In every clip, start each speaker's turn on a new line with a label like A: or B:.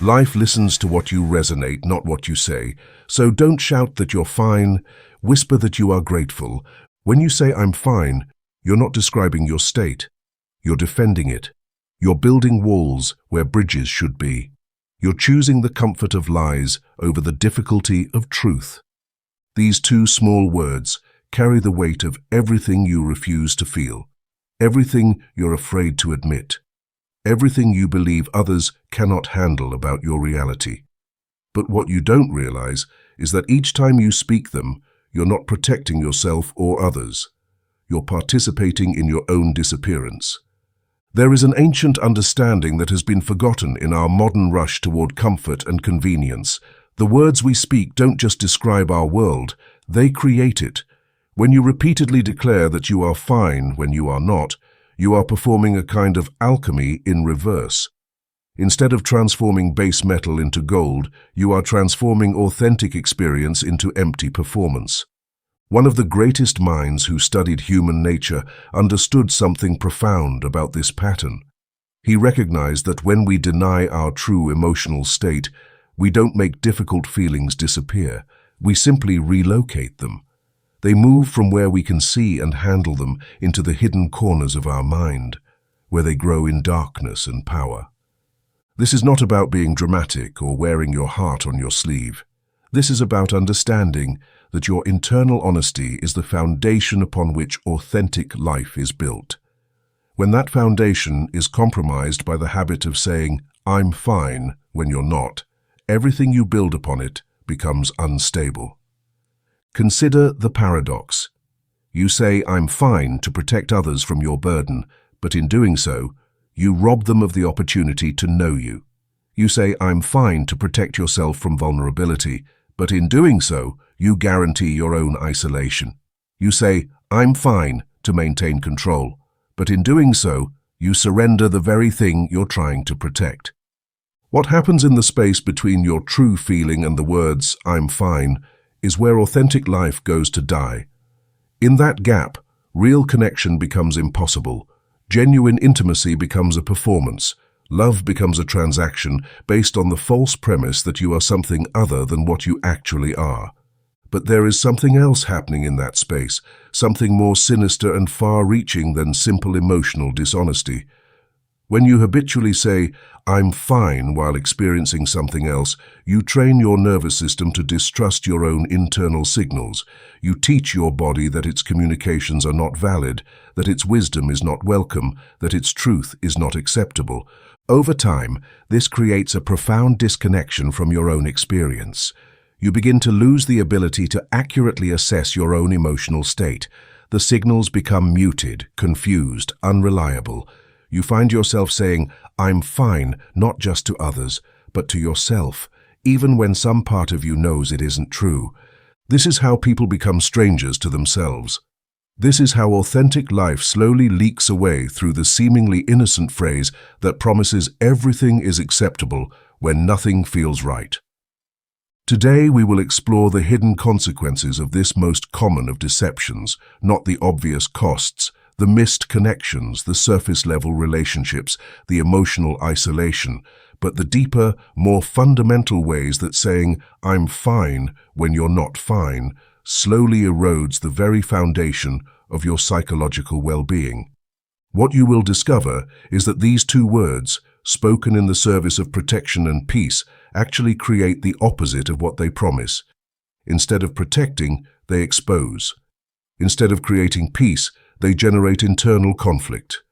A: Life listens to what you resonate, not what you say. So don't shout that you're fine, whisper that you are grateful. When you say I'm fine, you're not describing your state. You're defending it. You're building walls where bridges should be. You're choosing the comfort of lies over the difficulty of truth. These two small words carry the weight of everything you refuse to feel, everything you're afraid to admit, everything you believe others cannot handle about your reality. But what you don't realize is that each time you speak them, you're not protecting yourself or others. You're participating in your own disappearance. There is an ancient understanding that has been forgotten in our modern rush toward comfort and convenience. The words we speak don't just describe our world, they create it. When you repeatedly declare that you are fine when you are not, you are performing a kind of alchemy in reverse. Instead of transforming base metal into gold, you are transforming authentic experience into empty performance. One of the greatest minds who studied human nature understood something profound about this pattern. He recognized that when we deny our true emotional state, we don't make difficult feelings disappear. We simply relocate them. They move from where we can see and handle them into the hidden corners of our mind, where they grow in darkness and power. This is not about being dramatic or wearing your heart on your sleeve. This is about understanding that your internal honesty is the foundation upon which authentic life is built. When that foundation is compromised by the habit of saying, "I'm fine," when you're not, everything you build upon it becomes unstable. Consider the paradox. You say, "I'm fine," to protect others from your burden, but in doing so, you rob them of the opportunity to know you. You say, "I'm fine," to protect yourself from vulnerability, but in doing so, you guarantee your own isolation. You say, "I'm fine," to maintain control, but in doing so, you surrender the very thing you're trying to protect. What happens in the space between your true feeling and the words, "I'm fine," is where authentic life goes to die. In that gap, real connection becomes impossible. Genuine intimacy becomes a performance. Love becomes a transaction based on the false premise that you are something other than what you actually are. But there is something else happening in that space, something more sinister and far-reaching than simple emotional dishonesty. When you habitually say, "I'm fine," while experiencing something else, you train your nervous system to distrust your own internal signals. You teach your body that its communications are not valid, that its wisdom is not welcome, that its truth is not acceptable. Over time, this creates a profound disconnection from your own experience. You begin to lose the ability to accurately assess your own emotional state. The signals become muted, confused, unreliable. You find yourself saying, "I'm fine," not just to others, but to yourself, even when some part of you knows it isn't true. This is how people become strangers to themselves. This is how authentic life slowly leaks away through the seemingly innocent phrase that promises everything is acceptable when nothing feels right. Today we will explore the hidden consequences of this most common of deceptions, not the obvious costs, the missed connections, the surface-level relationships, the emotional isolation, but the deeper, more fundamental ways that saying, "I'm fine," when you're not fine, slowly erodes the very foundation of your psychological well-being. What you will discover is that these two words, spoken in the service of protection and peace, actually create the opposite of what they promise. Instead of protecting, they expose. Instead of creating peace, they generate internal conflict.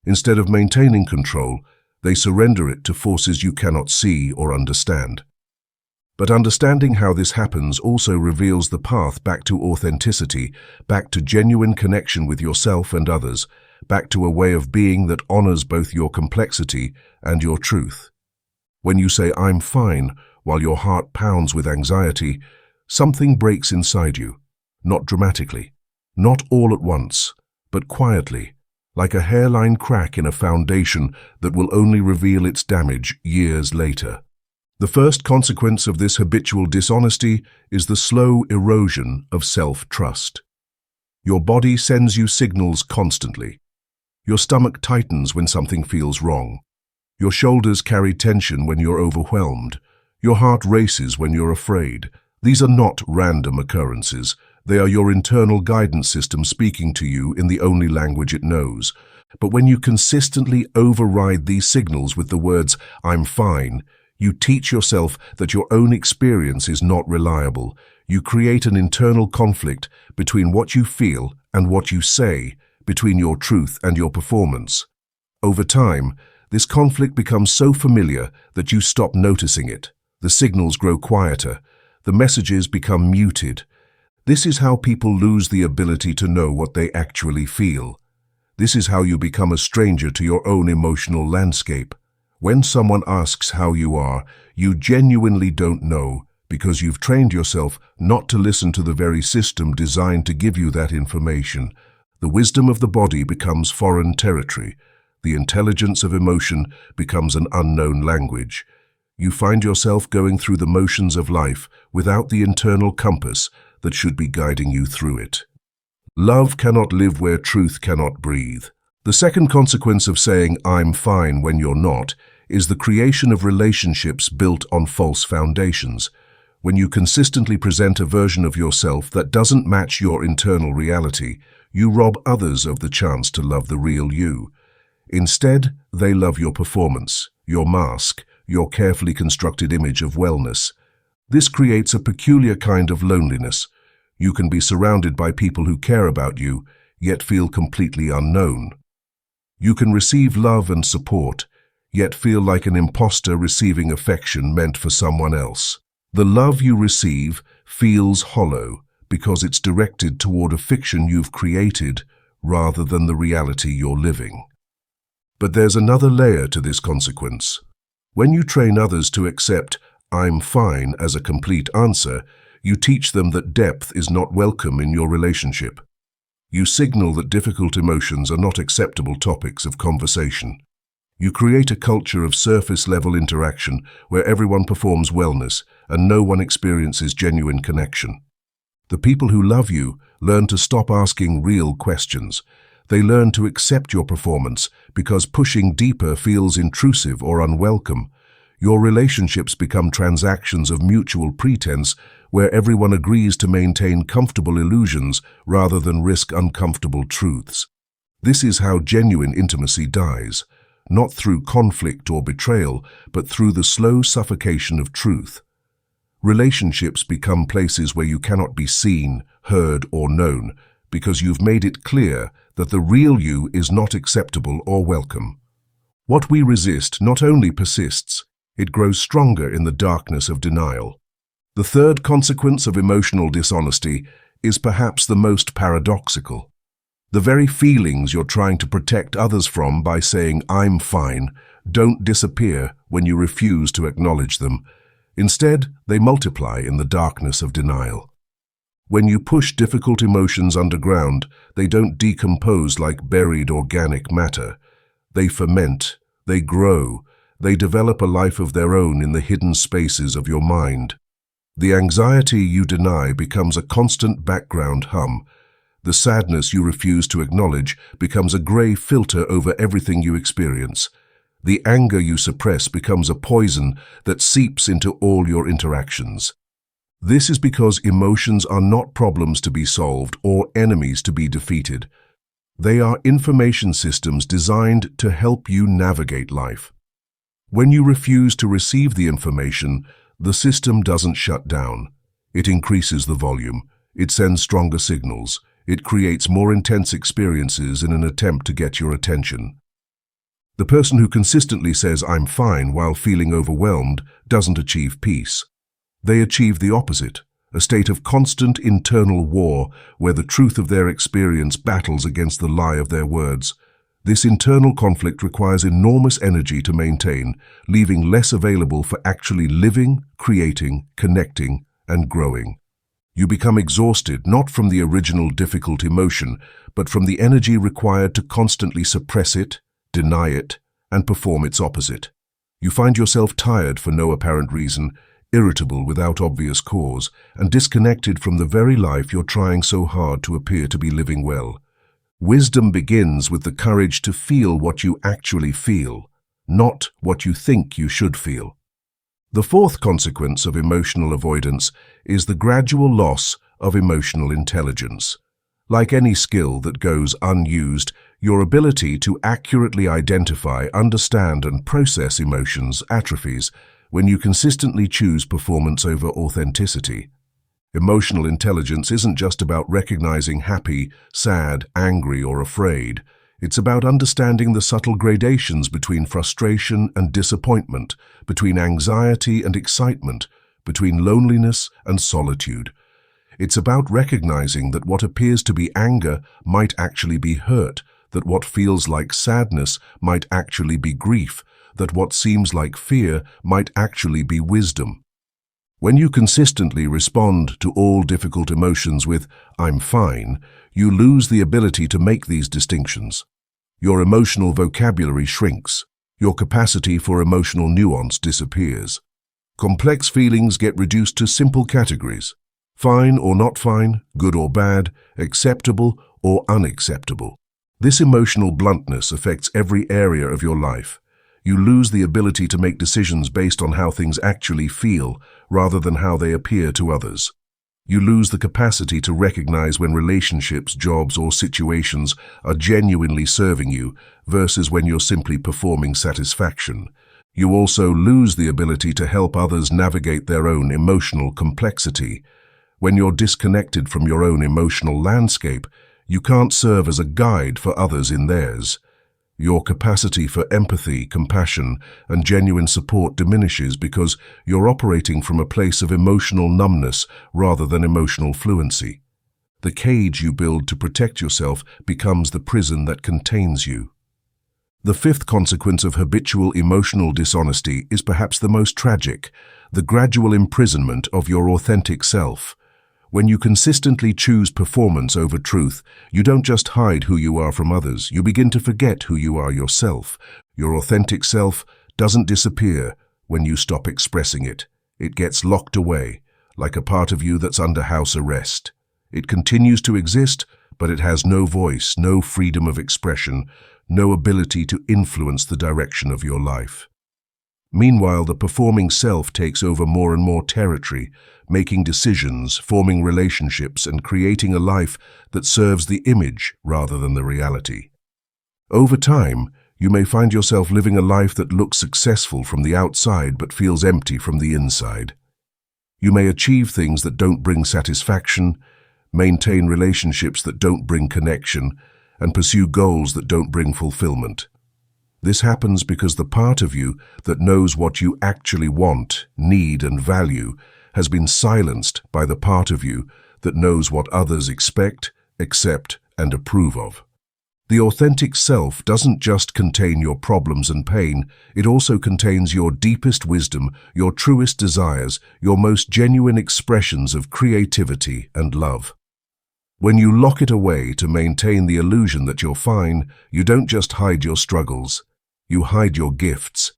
A: Instead of maintaining control, they surrender it to forces you cannot see or understand. But understanding how this happens also reveals the path back to authenticity, back to genuine connection with yourself and others, back to a way of being that honors both your complexity and your truth. When you say, "I'm fine," while your heart pounds with anxiety, something breaks inside you, not dramatically, not all at once, but quietly, like a hairline crack in a foundation that will only reveal its damage years later. The first consequence of this habitual dishonesty is the slow erosion of self-trust. Your body sends you signals constantly. Your stomach tightens when something feels wrong. Your shoulders carry tension when you're overwhelmed. Your heart races when you're afraid. These are not random occurrences. They are your internal guidance system speaking to you in the only language it knows. But when you consistently override these signals with the words, "I'm fine," you teach yourself that your own experience is not reliable. You create an internal conflict between what you feel and what you say, between your truth and your performance. Over time, this conflict becomes so familiar that you stop noticing it. The signals grow quieter. The messages become muted. This is how people lose the ability to know what they actually feel. This is how you become a stranger to your own emotional landscape. When someone asks how you are, you genuinely don't know because you've trained yourself not to listen to the very system designed to give you that information. The wisdom of the body becomes foreign territory. The intelligence of emotion becomes an unknown language. You find yourself going through the motions of life without the internal compass that should be guiding you through it. Love cannot live where truth cannot breathe. The second consequence of saying "I'm fine" when you're not is the creation of relationships built on false foundations. When you consistently present a version of yourself that doesn't match your internal reality, you rob others of the chance to love the real you. Instead, they love your performance, your mask, your carefully constructed image of wellness. This creates a peculiar kind of loneliness. You can be surrounded by people who care about you, yet feel completely unknown. You can receive love and support, yet feel like an imposter receiving affection meant for someone else. The love you receive feels hollow because it's directed toward a fiction you've created rather than the reality you're living. But there's another layer to this consequence. When you train others to accept "I'm fine" as a complete answer, you teach them that depth is not welcome in your relationship. You signal that difficult emotions are not acceptable topics of conversation. You create a culture of surface-level interaction where everyone performs wellness and no one experiences genuine connection. The people who love you learn to stop asking real questions. They learn to accept your performance because pushing deeper feels intrusive or unwelcome. Your relationships become transactions of mutual pretense where everyone agrees to maintain comfortable illusions rather than risk uncomfortable truths. This is how genuine intimacy dies, not through conflict or betrayal, but through the slow suffocation of truth. Relationships become places where you cannot be seen, heard, or known because you've made it clear that the real you is not acceptable or welcome. What we resist not only persists, it grows stronger in the darkness of denial. The third consequence of emotional dishonesty is perhaps the most paradoxical. The very feelings you're trying to protect others from by saying "I'm fine" don't disappear when you refuse to acknowledge them. Instead, they multiply in the darkness of denial. When you push difficult emotions underground, they don't decompose like buried organic matter. They ferment, they grow, they develop a life of their own in the hidden spaces of your mind. The anxiety you deny becomes a constant background hum. The sadness you refuse to acknowledge becomes a gray filter over everything you experience. The anger you suppress becomes a poison that seeps into all your interactions. This is because emotions are not problems to be solved or enemies to be defeated. They are information systems designed to help you navigate life. When you refuse to receive the information, the system doesn't shut down. It increases the volume. It sends stronger signals. It creates more intense experiences in an attempt to get your attention. The person who consistently says "I'm fine" while feeling overwhelmed doesn't achieve peace. They achieve the opposite, a state of constant internal war where the truth of their experience battles against the lie of their words. This internal conflict requires enormous energy to maintain, leaving less available for actually living, creating, connecting, and growing. You become exhausted not from the original difficult emotion, but from the energy required to constantly suppress it, deny it, and perform its opposite. You find yourself tired for no apparent reason, irritable without obvious cause, and disconnected from the very life you're trying so hard to appear to be living well. Wisdom begins with the courage to feel what you actually feel, not what you think you should feel. The fourth consequence of emotional avoidance is the gradual loss of emotional intelligence. Like any skill that goes unused, your ability to accurately identify, understand, and process emotions atrophies when you consistently choose performance over authenticity. Emotional intelligence isn't just about recognizing happy, sad, angry, or afraid. It's about understanding the subtle gradations between frustration and disappointment, between anxiety and excitement, between loneliness and solitude. It's about recognizing that what appears to be anger might actually be hurt, that what feels like sadness might actually be grief, that what seems like fear might actually be wisdom. When you consistently respond to all difficult emotions with, "I'm fine," you lose the ability to make these distinctions. Your emotional vocabulary shrinks. Your capacity for emotional nuance disappears. Complex feelings get reduced to simple categories: fine or not fine, good or bad, acceptable or unacceptable. This emotional bluntness affects every area of your life. You lose the ability to make decisions based on how things actually feel, rather than how they appear to others. You lose the capacity to recognize when relationships, jobs, or situations are genuinely serving you versus when you're simply performing satisfaction. You also lose the ability to help others navigate their own emotional complexity. When you're disconnected from your own emotional landscape, you can't serve as a guide for others in theirs. Your capacity for empathy, compassion, and genuine support diminishes because you're operating from a place of emotional numbness rather than emotional fluency. The cage you build to protect yourself becomes the prison that contains you. The fifth consequence of habitual emotional dishonesty is perhaps the most tragic: the gradual imprisonment of your authentic self. When you consistently choose performance over truth, you don't just hide who you are from others, you begin to forget who you are yourself. Your authentic self doesn't disappear when you stop expressing it. It gets locked away, like a part of you that's under house arrest. It continues to exist, but it has no voice, no freedom of expression, no ability to influence the direction of your life. Meanwhile, the performing self takes over more and more territory, making decisions, forming relationships, and creating a life that serves the image rather than the reality. Over time, you may find yourself living a life that looks successful from the outside but feels empty from the inside. You may achieve things that don't bring satisfaction, maintain relationships that don't bring connection, and pursue goals that don't bring fulfillment. This happens because the part of you that knows what you actually want, need, and value has been silenced by the part of you that knows what others expect, accept, and approve of. The authentic self doesn't just contain your problems and pain, it also contains your deepest wisdom, your truest desires, your most genuine expressions of creativity and love. When you lock it away to maintain the illusion that you're fine, you don't just hide your struggles, you hide your gifts.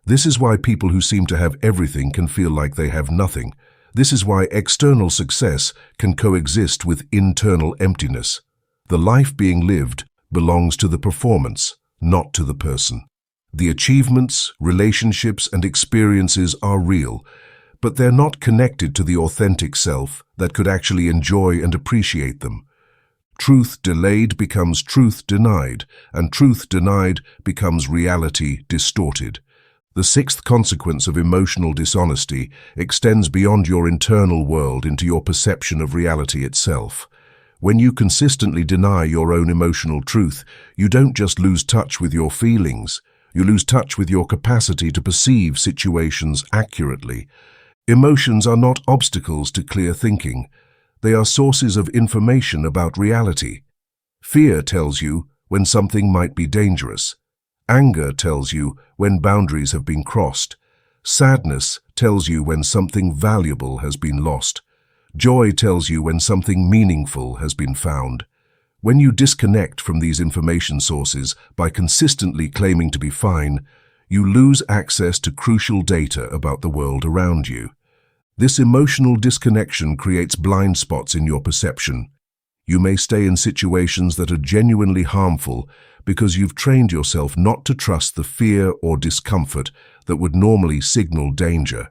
A: This is why people who seem to have everything can feel like they have nothing. This is why external success can coexist with internal emptiness. The life being lived belongs to the performance, not to the person. The achievements, relationships, and experiences are real, but they're not connected to the authentic self that could actually enjoy and appreciate them. Truth delayed becomes truth denied, and truth denied becomes reality distorted. The sixth consequence of emotional dishonesty extends beyond your internal world into your perception of reality itself. When you consistently deny your own emotional truth, you don't just lose touch with your feelings, you lose touch with your capacity to perceive situations accurately. Emotions are not obstacles to clear thinking. They are sources of information about reality. Fear tells you when something might be dangerous. Anger tells you when boundaries have been crossed. Sadness tells you when something valuable has been lost. Joy tells you when something meaningful has been found. When you disconnect from these information sources by consistently claiming to be fine, you lose access to crucial data about the world around you. This emotional disconnection creates blind spots in your perception. You may stay in situations that are genuinely harmful because you've trained yourself not to trust the fear or discomfort that would normally signal danger.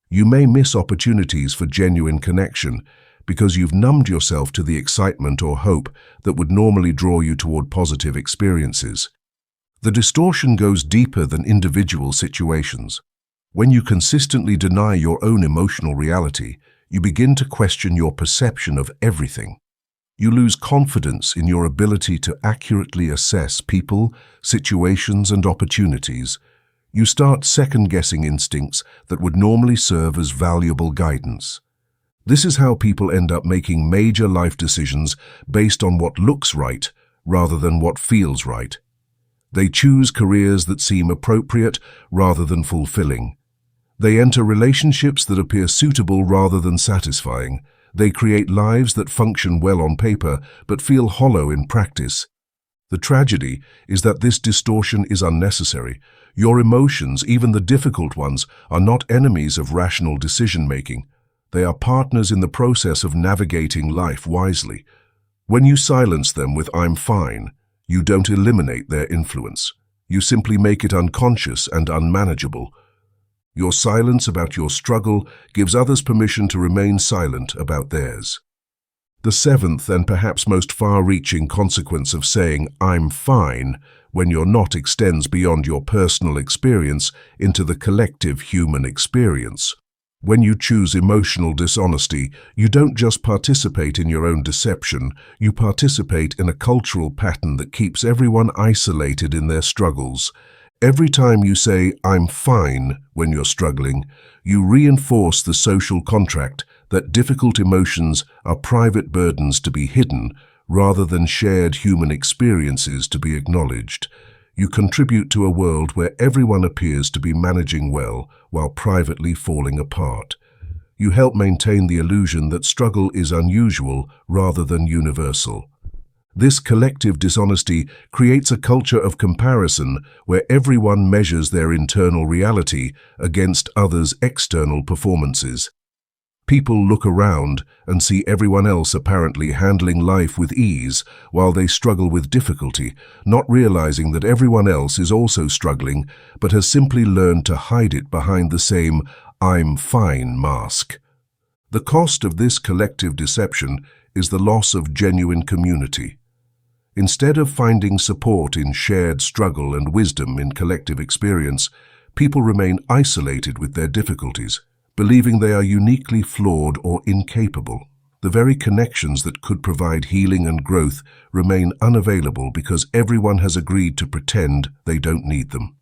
A: You may miss opportunities for genuine connection because you've numbed yourself to the excitement or hope that would normally draw you toward positive experiences. The distortion goes deeper than individual situations. When you consistently deny your own emotional reality, you begin to question your perception of everything. You lose confidence in your ability to accurately assess people, situations, and opportunities. You start second-guessing instincts that would normally serve as valuable guidance. This is how people end up making major life decisions based on what looks right rather than what feels right. They choose careers that seem appropriate rather than fulfilling. They enter relationships that appear suitable rather than satisfying. They create lives that function well on paper but feel hollow in practice. The tragedy is that this distortion is unnecessary. Your emotions, even the difficult ones, are not enemies of rational decision-making. They are partners in the process of navigating life wisely. When you silence them with "I'm fine," you don't eliminate their influence. You simply make it unconscious and unmanageable. Your silence about your struggle gives others permission to remain silent about theirs. The seventh and perhaps most far-reaching consequence of saying "I'm fine" when you're not extends beyond your personal experience into the collective human experience. When you choose emotional dishonesty, you don't just participate in your own deception, you participate in a cultural pattern that keeps everyone isolated in their struggles. Every time you say "I'm fine" when you're struggling, you reinforce the social contract that difficult emotions are private burdens to be hidden rather than shared human experiences to be acknowledged. You contribute to a world where everyone appears to be managing well while privately falling apart. You help maintain the illusion that struggle is unusual rather than universal. This collective dishonesty creates a culture of comparison where everyone measures their internal reality against others' external performances. People look around and see everyone else apparently handling life with ease while they struggle with difficulty, not realizing that everyone else is also struggling but has simply learned to hide it behind the same "I'm fine" mask. The cost of this collective deception is the loss of genuine community. Instead of finding support in shared struggle and wisdom in collective experience, people remain isolated with their difficulties, believing they are uniquely flawed or incapable. The very connections that could provide healing and growth remain unavailable because everyone has agreed to pretend they don't need them.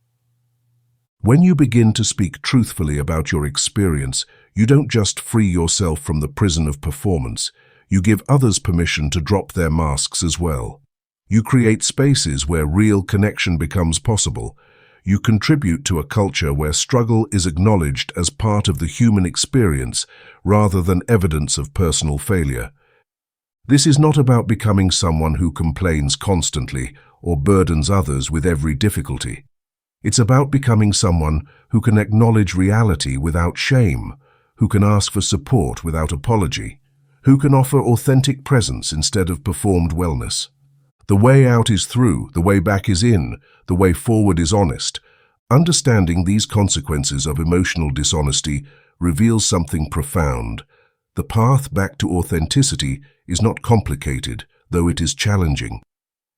A: When you begin to speak truthfully about your experience, you don't just free yourself from the prison of performance, you give others permission to drop their masks as well. You create spaces where real connection becomes possible. You contribute to a culture where struggle is acknowledged as part of the human experience rather than evidence of personal failure. This is not about becoming someone who complains constantly or burdens others with every difficulty. It's about becoming someone who can acknowledge reality without shame, who can ask for support without apology, who can offer authentic presence instead of performed wellness. The way out is through, the way back is in, the way forward is honest. Understanding these consequences of emotional dishonesty reveals something profound. The path back to authenticity is not complicated, though it is challenging.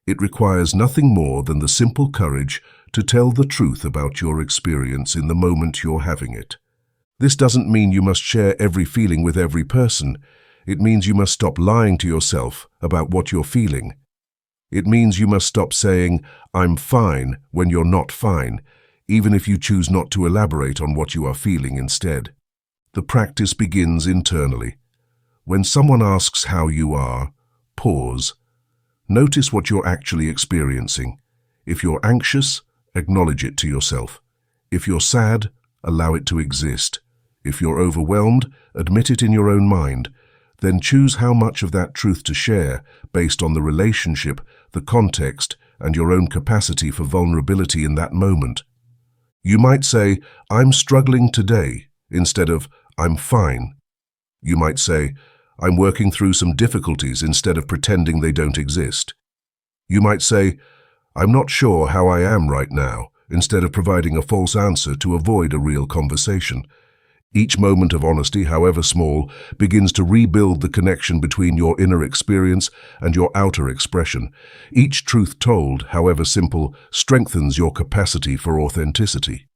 A: It requires nothing more than the simple courage to tell the truth about your experience in the moment you're having it. This doesn't mean you must share every feeling with every person. It means you must stop lying to yourself about what you're feeling. It means you must stop saying, "I'm fine," when you're not fine, even if you choose not to elaborate on what you are feeling instead. The practice begins internally. When someone asks how you are, pause. Notice what you're actually experiencing. If you're anxious, acknowledge it to yourself. If you're sad, allow it to exist. If you're overwhelmed, admit it in your own mind. Then choose how much of that truth to share based on the relationship, the context, and your own capacity for vulnerability in that moment. You might say, "I'm struggling today," instead of "I'm fine." You might say, I'm working through some difficulties instead of pretending they don't exist. You might say, I'm not sure how I am right now, instead of providing a false answer to avoid a real conversation. Each moment of honesty, however small, begins to rebuild the connection between your inner experience and your outer expression. Each truth told, however simple, strengthens your capacity for authenticity.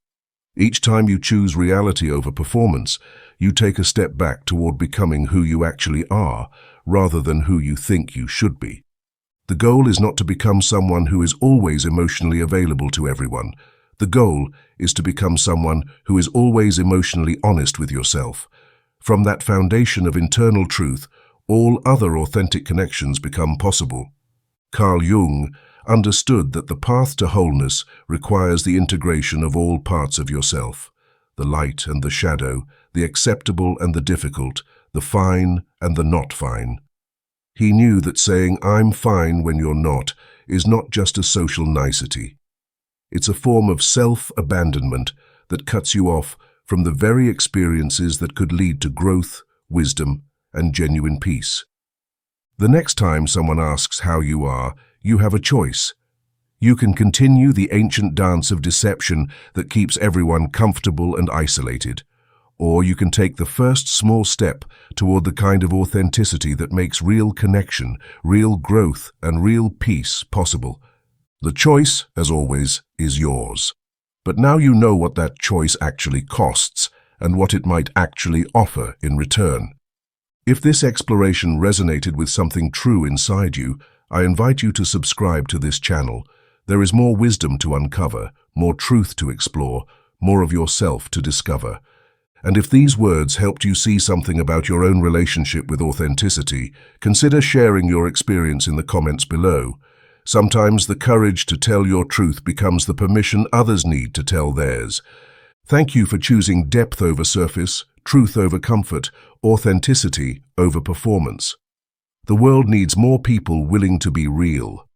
A: Each time you choose reality over performance, you take a step back toward becoming who you actually are, rather than who you think you should be. The goal is not to become someone who is always emotionally available to everyone. The goal is to become someone who is always emotionally honest with yourself. From that foundation of internal truth, all other authentic connections become possible. Carl Jung understood that the path to wholeness requires the integration of all parts of yourself, the light and the shadow, the acceptable and the difficult, the fine and the not fine. He knew that saying, "I'm fine" when you're not, is not just a social nicety. It's a form of self-abandonment that cuts you off from the very experiences that could lead to growth, wisdom, and genuine peace. The next time someone asks how you are, you have a choice. You can continue the ancient dance of deception that keeps everyone comfortable and isolated, or you can take the first small step toward the kind of authenticity that makes real connection, real growth, and real peace possible. The choice, as always, is yours. But now you know what that choice actually costs and what it might actually offer in return. If this exploration resonated with something true inside you, I invite you to subscribe to this channel. There is more wisdom to uncover, more truth to explore, more of yourself to discover. And if these words helped you see something about your own relationship with authenticity, consider sharing your experience in the comments below. Sometimes the courage to tell your truth becomes the permission others need to tell theirs. Thank you for choosing depth over surface, truth over comfort, authenticity over performance. The world needs more people willing to be real.